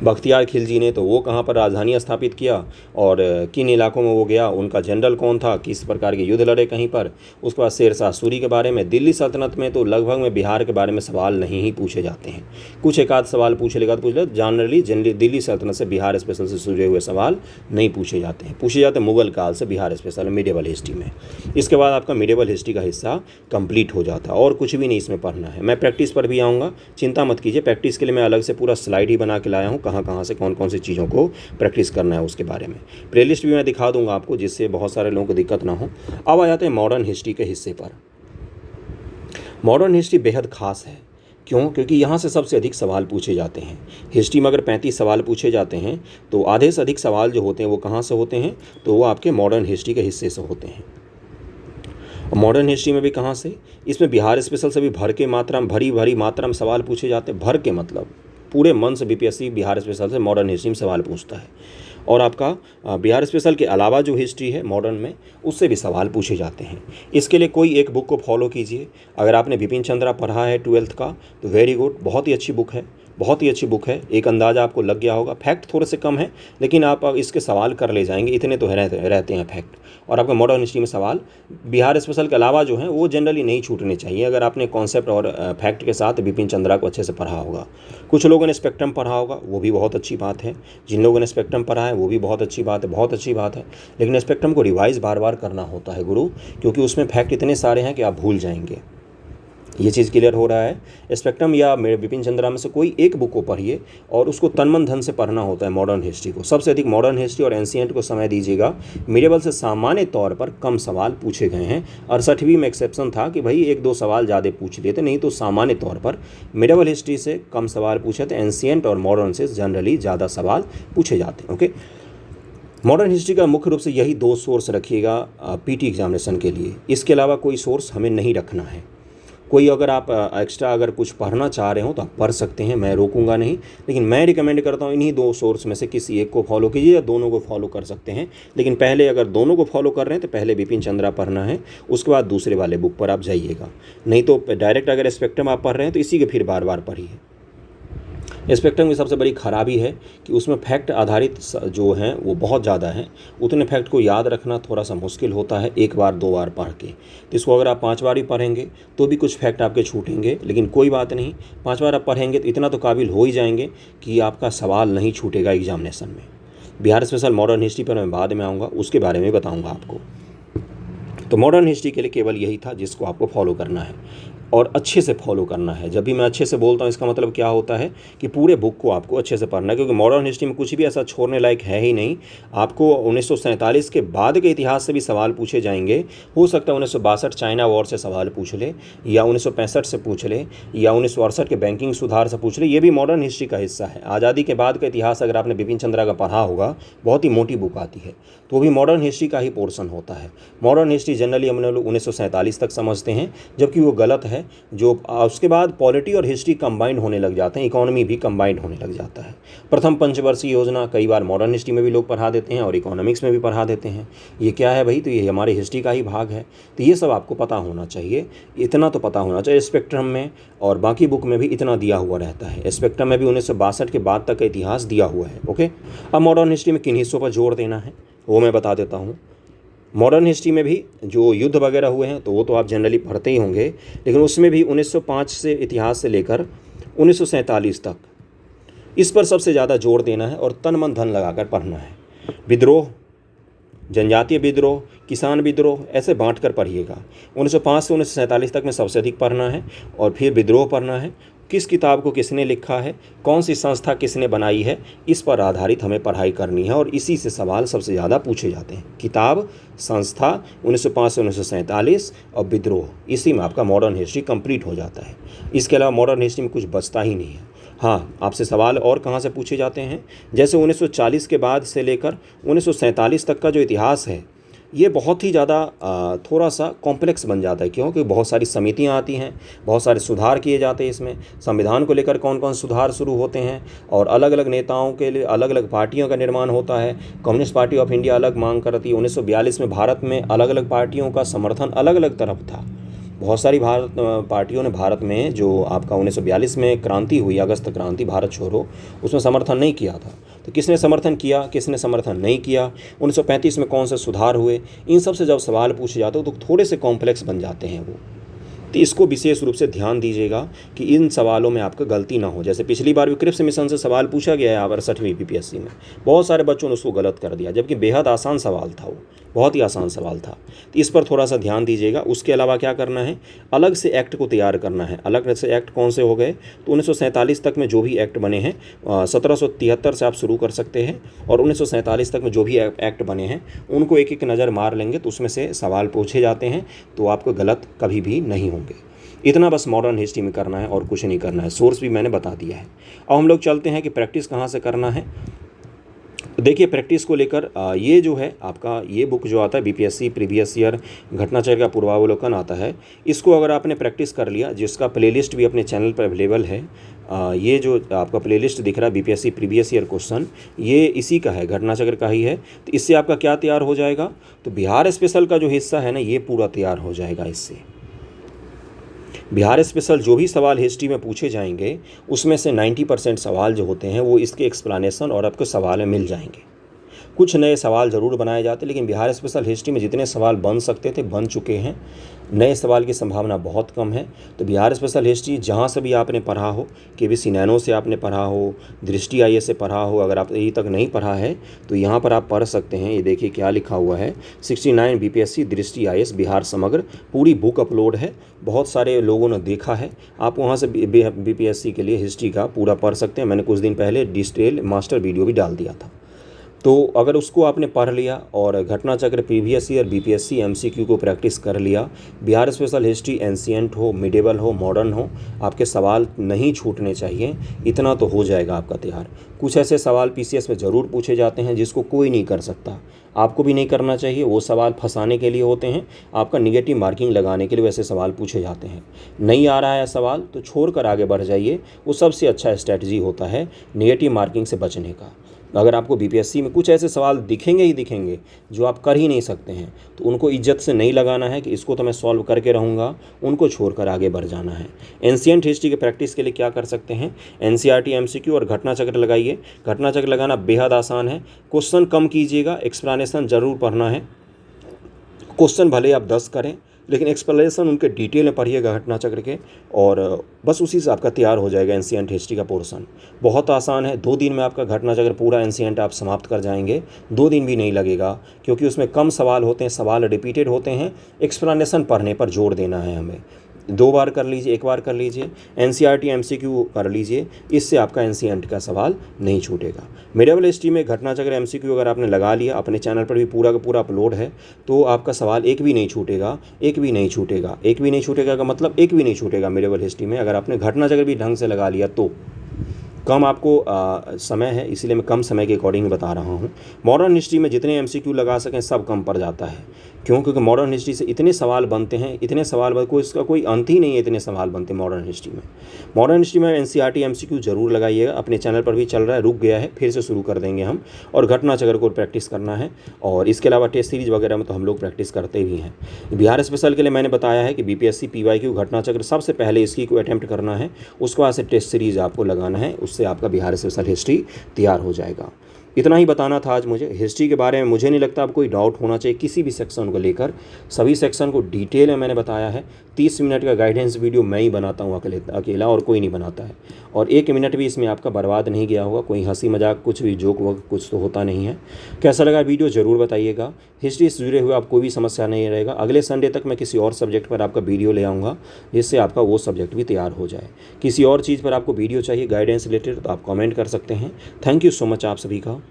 बख्तियार खिलजी ने, तो वो कहाँ पर राजधानी स्थापित किया और किन इलाकों में वो गया, उनका जनरल कौन था, किस प्रकार के युद्ध लड़े कहीं पर। उसके बाद शेरशाह सूरी के बारे में। दिल्ली सल्तनत में तो लगभग में बिहार के बारे में सवाल नहीं ही पूछे जाते हैं। कुछ एक आध सवाल पूछे लेगा तो पूछ ले, जनरली दिल्ली सल्तनत से बिहार स्पेशल से जुड़े हुए सवाल नहीं पूछे जाते हैं। पूछे जाते हैं मुगल काल से बिहार स्पेशल मिडिवल हिस्ट्री में। इसके बाद आपका मिडिवल हिस्ट्री का हिस्सा कंप्लीट हो जाता है और कुछ भी नहीं इसमें पढ़ना है। मैं प्रैक्टिस पर भी आऊँगा, चिंता मत कीजिए। प्रैक्टिस के लिए मैं अलग से पूरा स्लाइड ही बना के लाया हूँ, कहाँ से कौन कौन सी चीज़ों को प्रैक्टिस करना है उसके बारे में। प्लेलिस्ट भी मैं दिखा दूंगा आपको, जिससे बहुत सारे लोगों को दिक्कत ना हो। अब आ जाते हैं मॉडर्न हिस्ट्री के हिस्से पर। मॉडर्न हिस्ट्री बेहद खास है। क्यों? क्योंकि यहाँ से सबसे अधिक सवाल पूछे जाते हैं। हिस्ट्री में अगर 35 सवाल पूछे जाते हैं तो आधे से अधिक सवाल जो होते हैं वो कहाँ से होते हैं? तो वो आपके मॉडर्न हिस्ट्री के हिस्से से होते हैं। मॉडर्न हिस्ट्री में भी कहाँ से? इसमें बिहार स्पेशल से भी भरी भरी मात्रा में सवाल पूछे जाते हैं। भर के मतलब पूरे मन से बीपीएससी बिहार स्पेशल से मॉडर्न हिस्ट्री में सवाल पूछता है। और आपका बिहार स्पेशल के अलावा जो हिस्ट्री है मॉडर्न में, उससे भी सवाल पूछे जाते हैं। इसके लिए कोई एक बुक को फॉलो कीजिए। अगर आपने बिपिन चंद्रा पढ़ा है 12th का तो वेरी गुड, बहुत ही अच्छी बुक है, बहुत ही अच्छी बुक है। एक अंदाज़ा आपको लग गया होगा। फैक्ट थोड़े से कम है लेकिन आप इसके सवाल कर ले जाएंगे, इतने तो रहते हैं फैक्ट। और आपका मॉडर्न हिस्ट्री में सवाल बिहार स्पेशल के अलावा जो है वो जनरली नहीं छूटने चाहिए, अगर आपने कॉन्सेप्ट और फैक्ट के साथ बिपिन चंद्रा को अच्छे से पढ़ा होगा। कुछ लोगों ने स्पेक्ट्रम पढ़ा होगा, वो भी बहुत अच्छी बात है। जिन लोगों ने स्पेक्ट्रम पढ़ा है वो भी बहुत अच्छी बात है, बहुत अच्छी बात है। लेकिन स्पेक्ट्रम को रिवाइज बार बार करना होता है गुरु, क्योंकि उसमें फैक्ट इतने सारे हैं कि आप भूल जाएंगे। ये चीज़ क्लियर हो रहा है। स्पेक्ट्रम या मेरे बिपिन चंद्रा में से कोई एक बुक को पढ़िए और उसको तन मन धन से पढ़ना होता है मॉडर्न हिस्ट्री को। सबसे अधिक मॉडर्न हिस्ट्री और एंशिएंट को समय दीजिएगा। मिडिवल से सामान्य तौर पर कम सवाल पूछे गए हैं। 68वीं में एक्सेप्शन था कि भाई 1-2 सवाल ज़्यादा पूछ लिए थे, नहीं तो सामान्य तौर पर मिडिवल हिस्ट्री से कम सवाल पूछे थे। एंशिएंट और मॉडर्न से जनरली ज़्यादा सवाल पूछे जाते हैं। ओके, मॉडर्न हिस्ट्री का मुख्य रूप से यही 2 सोर्स रखिएगा पीटी एग्जामिनेशन के लिए। इसके अलावा कोई सोर्स हमें नहीं रखना है। कोई अगर आप एक्स्ट्रा अगर कुछ पढ़ना चाह रहे हो तो आप पढ़ सकते हैं, मैं रोकूंगा नहीं, लेकिन मैं रिकमेंड करता हूँ इन्हीं 2 सोर्स में से किसी एक को फॉलो कीजिए या दोनों को फॉलो कर सकते हैं। लेकिन पहले अगर दोनों को फॉलो कर रहे हैं तो पहले बिपिन चंद्रा पढ़ना है, उसके बाद दूसरे वाले बुक पर आप जाइएगा। नहीं तो डायरेक्ट अगर स्पेक्ट्रम आप पढ़ रहे हैं तो इसी के फिर बार बार पढ़िए। स्पेक्ट्रम की सबसे बड़ी खराबी है कि उसमें फैक्ट आधारित जो हैं वो बहुत ज़्यादा हैं, उतने फैक्ट को याद रखना थोड़ा सा मुश्किल होता है 1 बार 2 बार पढ़ के। तो इसको अगर आप 5 बार ही पढ़ेंगे तो भी कुछ फैक्ट आपके छूटेंगे, लेकिन कोई बात नहीं, 5 बार आप पढ़ेंगे तो इतना तो काबिल हो ही जाएंगे कि आपका सवाल नहीं छूटेगा एग्जामिनेशन में। बिहार स्पेशल मॉडर्न हिस्ट्री पर मैं बाद में आऊँगा, उसके बारे में बताऊँगा आपको। तो मॉडर्न हिस्ट्री के लिए केवल यही था जिसको आपको फॉलो करना है और अच्छे से फॉलो करना है। जब भी मैं अच्छे से बोलता हूँ इसका मतलब क्या होता है कि पूरे बुक को आपको अच्छे से पढ़ना है, क्योंकि मॉडर्न हिस्ट्री में कुछ भी ऐसा छोड़ने लायक है ही नहीं। आपको 1947 के बाद के इतिहास से भी सवाल पूछे जाएंगे। हो सकता है 1962 चाइना वॉर से सवाल पूछ ले, या 1965 से पूछ ले, या 1968 के बैंकिंग सुधार से पूछ ले, ये भी मॉडर्न हिस्ट्री का हिस्सा है। आज़ादी के बाद का इतिहास अगर आपने बिपिन चंद्रा का पढ़ा होगा, बहुत ही मोटी बुक आती है, तो भी मॉडर्न हिस्ट्री का ही पोर्शन होता है। मॉडर्न हिस्ट्री जनरली हम लोग 1947 तक समझते हैं, जबकि वो गलत है। जो उसके बाद पॉलिटी और हिस्ट्री कंबाइंड होने लग जाते हैं, इकोनॉमी भी कंबाइंड होने लग जाता है। प्रथम पंचवर्षीय योजना कई बार मॉडर्न हिस्ट्री में भी लोग पढ़ा देते हैं और इकोनॉमिक्स में भी पढ़ा देते हैं। ये क्या है भाई? तो ये हमारे हिस्ट्री का ही भाग है। तो ये सब आपको पता होना चाहिए, इतना तो पता होना चाहिए। स्पेक्ट्रम में और बाकी बुक में भी इतना दिया हुआ रहता है। स्पेक्ट्रम में भी 1962 के बाद तक का इतिहास दिया हुआ है। ओके, अब मॉडर्न हिस्ट्री में किन हिस्सों पर जोर देना है वो मैं बता देता हूँ। मॉडर्न हिस्ट्री में भी जो युद्ध वगैरह हुए हैं तो वो तो आप जनरली पढ़ते ही होंगे, लेकिन उसमें भी 1905 से इतिहास से लेकर 1947 तक इस पर सबसे ज़्यादा जोर देना है और तन मन धन लगाकर पढ़ना है। विद्रोह, जनजातीय विद्रोह, किसान विद्रोह, ऐसे बांट कर पढ़िएगा। 1905 से 1947 तक में सबसे अधिक पढ़ना है और फिर विद्रोह पढ़ना है। किस किताब को किसने लिखा है, कौन सी संस्था किसने बनाई है, इस पर आधारित हमें पढ़ाई करनी है और इसी से सवाल सबसे ज़्यादा पूछे जाते हैं। किताब, संस्था, 1905 से 1947 और विद्रोह, इसी में आपका मॉडर्न हिस्ट्री कंप्लीट हो जाता है। इसके अलावा मॉडर्न हिस्ट्री में कुछ बचता ही नहीं है। हाँ, आपसे सवाल और कहाँ से पूछे जाते हैं, जैसे 1940 के बाद से लेकर 1947 तक का जो इतिहास है ये बहुत ही ज़्यादा थोड़ा सा कॉम्प्लेक्स बन जाता है। क्योंकि बहुत सारी समितियां आती हैं, बहुत सारे सुधार किए जाते हैं इसमें। संविधान को लेकर कौन कौन सुधार शुरू होते हैं और अलग अलग नेताओं के लिए अलग अलग पार्टियों का निर्माण होता है। कम्युनिस्ट पार्टी ऑफ इंडिया अलग मांग करती है। 1942 में भारत में अलग अलग पार्टियों का समर्थन अलग अलग तरफ था। बहुत सारी पार्टियों ने भारत में जो आपका 1942 में क्रांति हुई, अगस्त क्रांति, भारत छोड़ो, उसमें समर्थन नहीं किया था। तो किसने समर्थन किया, किसने समर्थन नहीं किया, 1935 में कौन से सुधार हुए, इन सब से जब सवाल पूछे जाते हो तो थोड़े से कॉम्प्लेक्स बन जाते हैं वो। तो इसको विशेष रूप से ध्यान दीजिएगा कि इन सवालों में आपका गलती ना हो। जैसे पिछली बार भी क्रिप्स मिशन से सवाल पूछा गया है 68वीं बीपीएससी में, बहुत सारे बच्चों ने उसको गलत कर दिया, जबकि बेहद आसान सवाल था वो, बहुत ही आसान सवाल था। तो इस पर थोड़ा सा ध्यान दीजिएगा। उसके अलावा क्या करना है, अलग से एक्ट को तैयार करना है। अलग से एक्ट कौन से हो गए, तो 1947 तक में जो भी एक्ट बने हैं, 1773 से आप शुरू कर सकते हैं, और 1947 तक में जो भी एक्ट बने हैं उनको एक एक नज़र मार लेंगे तो उसमें से सवाल पूछे जाते हैं, तो आपको गलत कभी भी नहीं होंगे। इतना बस मॉडर्न हिस्ट्री में करना है और कुछ नहीं करना है। सोर्स भी मैंने बता दिया है। अब हम लोग चलते हैं कि प्रैक्टिस कहाँ से करना है। देखिए, प्रैक्टिस को लेकर ये जो है आपका ये बुक जो आता है बीपीएससी प्रीवियस ईयर घटनाचक्र का पूर्वावलोकन आता है, इसको अगर आपने प्रैक्टिस कर लिया, जिसका प्लेलिस्ट भी अपने चैनल पर अवेलेबल है, ये जो आपका प्लेलिस्ट दिख रहा है बीपीएससी प्रीवियस ईयर क्वेश्चन, ये इसी का है, घटनाचक्र का ही है। तो इससे आपका क्या तैयार हो जाएगा, तो बिहार स्पेशल का जो हिस्सा है ना, ये पूरा तैयार हो जाएगा। इससे बिहार स्पेशल जो भी सवाल हिस्ट्री में पूछे जाएंगे उसमें से 90% सवाल जो होते हैं वो इसके एक्सप्लेनेशन और आपको सवाल में मिल जाएंगे। कुछ नए सवाल ज़रूर बनाए जाते, लेकिन बिहार स्पेशल हिस्ट्री में जितने सवाल बन सकते थे बन चुके हैं। नए सवाल की संभावना बहुत कम है। तो बिहार स्पेशल हिस्ट्री जहाँ से भी आपने पढ़ा हो, केबीसी नैनो से आपने पढ़ा हो, दृष्टि आईएएस से पढ़ा हो, अगर आप यही तक नहीं पढ़ा है तो यहाँ पर आप पढ़ सकते हैं। ये देखिए क्या लिखा हुआ है, 69 बीपीएससी दृष्टि आईएएस बिहार समग्र, पूरी बुक अपलोड है, बहुत सारे लोगों ने देखा है। आप वहाँ से बीपीएससी के लिए हिस्ट्री का पूरा पढ़ सकते हैं। मैंने कुछ दिन पहले डिटेल मास्टर वीडियो भी डाल दिया था। तो अगर उसको आपने पढ़ लिया और घटना चक्र प्रीवियस ईयर बीपीएससी एमसीक्यू को प्रैक्टिस कर लिया, बिहार स्पेशल हिस्ट्री एंशिएंट हो, मिडेवल हो, मॉडर्न हो, आपके सवाल नहीं छूटने चाहिए। इतना तो हो जाएगा आपका तैयार। कुछ ऐसे सवाल पीसीएस में ज़रूर पूछे जाते हैं जिसको कोई नहीं कर सकता, आपको भी नहीं करना चाहिए। वो सवाल फंसाने के लिए होते हैं, आपका निगेटिव मार्किंग लगाने के लिए वैसे सवाल पूछे जाते हैं। नहीं आ रहा है सवाल तो छोड़कर आगे बढ़ जाइए, वो सबसे अच्छा स्ट्रैटेजी होता है निगेटिव मार्किंग से बचने का। अगर आपको बीपीएससी में कुछ ऐसे सवाल दिखेंगे ही दिखेंगे जो आप कर ही नहीं सकते हैं, तो उनको इज्जत से नहीं लगाना है कि इसको तो मैं सॉल्व करके रहूँगा, उनको छोड़कर आगे बढ़ जाना है। एंशिएंट हिस्ट्री के प्रैक्टिस के लिए क्या कर सकते हैं, एनसीईआरटी एमसीक्यू और घटना चक्र लगाइए। घटना चक्र लगाना बेहद आसान है। क्वेश्चन कम कीजिएगा, एक्सप्लेनेशन ज़रूर पढ़ना है। क्वेश्चन भले आप 10 करें लेकिन एक्सप्लेनेशन उनके डिटेल में पढ़िएगा घटना चक्र के, और बस उसी से आपका तैयार हो जाएगा एंशिएंट हिस्ट्री का पोर्शन। बहुत आसान है, 2 दिन में आपका घटना चक्र पूरा एंशिएंट आप समाप्त कर जाएंगे। 2 दिन भी नहीं लगेगा, क्योंकि उसमें कम सवाल होते हैं, सवाल रिपीटेड होते हैं। एक्सप्लेनेशन पढ़ने पर जोर देना है हमें। 2 बार कर लीजिए, 1 बार कर लीजिए, एनसीईआरटी एमसीक्यू कर लीजिए, इससे आपका एंशिएंट का सवाल नहीं छूटेगा। मिडेवल हिस्ट्री में घटना चक्र एमसीक्यू अगर आपने लगा लिया, अपने चैनल पर भी पूरा का पूरा अपलोड है, तो आपका सवाल एक भी नहीं छूटेगा। एक भी नहीं छूटेगा, एक भी नहीं छूटेगा का मतलब एक भी नहीं छूटेगा मिडेवल हिस्ट्री में, अगर आपने घटना चक्र भी ढंग से लगा लिया तो। कम आपको समय है, इसलिए मैं कम समय के अकॉर्डिंग बता रहा हूँ। मॉडर्न हिस्ट्री में जितने एमसीक्यू लगा सकें सब कम पड़ जाता है, क्योंकि मॉडर्न हिस्ट्री से इतने सवाल बनते हैं, इतने सवाल कोई इसका कोई अंत ही नहीं है, इतने सवाल बनते हैं मॉडर्न हिस्ट्री में। मॉडर्न हिस्ट्री में एनसीईआरटी एमसीक्यू जरूर लगाइएगा। अपने चैनल पर भी चल रहा है, रुक गया है, फिर से शुरू कर देंगे हम। और घटना चक्र को प्रैक्टिस करना है, और इसके अलावा टेस्ट सीरीज वगैरह में तो हम लोग प्रैक्टिस करते भी हैं। बिहार स्पेशल के लिए मैंने बताया है कि बीपीएससी पीवाईक्यू घटना चक्र सबसे पहले इसकी को अटैम्प्ट करना है, उसके बाद से टेस्ट सीरीज आपको लगाना है, उससे आपका बिहार स्पेशल हिस्ट्री तैयार हो जाएगा। इतना ही बताना था आज मुझे हिस्ट्री के बारे में। मुझे नहीं लगता अब कोई डाउट होना चाहिए किसी भी सेक्शन को लेकर। सभी सेक्शन को डिटेल में मैंने बताया है। 30 मिनट का गाइडेंस वीडियो मैं ही बनाता हूँ अकेला, और कोई नहीं बनाता है। और 1 मिनट भी इसमें आपका बर्बाद नहीं गया होगा, कोई हंसी मजाक कुछ भी जोक वोक कुछ तो होता नहीं है। कैसा लगा वीडियो ज़रूर बताइएगा। हिस्ट्री से जुड़े हुए आप कोई भी समस्या नहीं रहेगा। अगले संडे तक मैं किसी और सब्जेक्ट पर आपका वीडियो ले आऊँगा, जिससे आपका वो सब्जेक्ट भी तैयार हो जाए। किसी और चीज़ पर आपको वीडियो चाहिए गाइडेंस रिलेटेड, तो आप कमेंट कर सकते हैं। थैंक यू सो मच आप सभी का।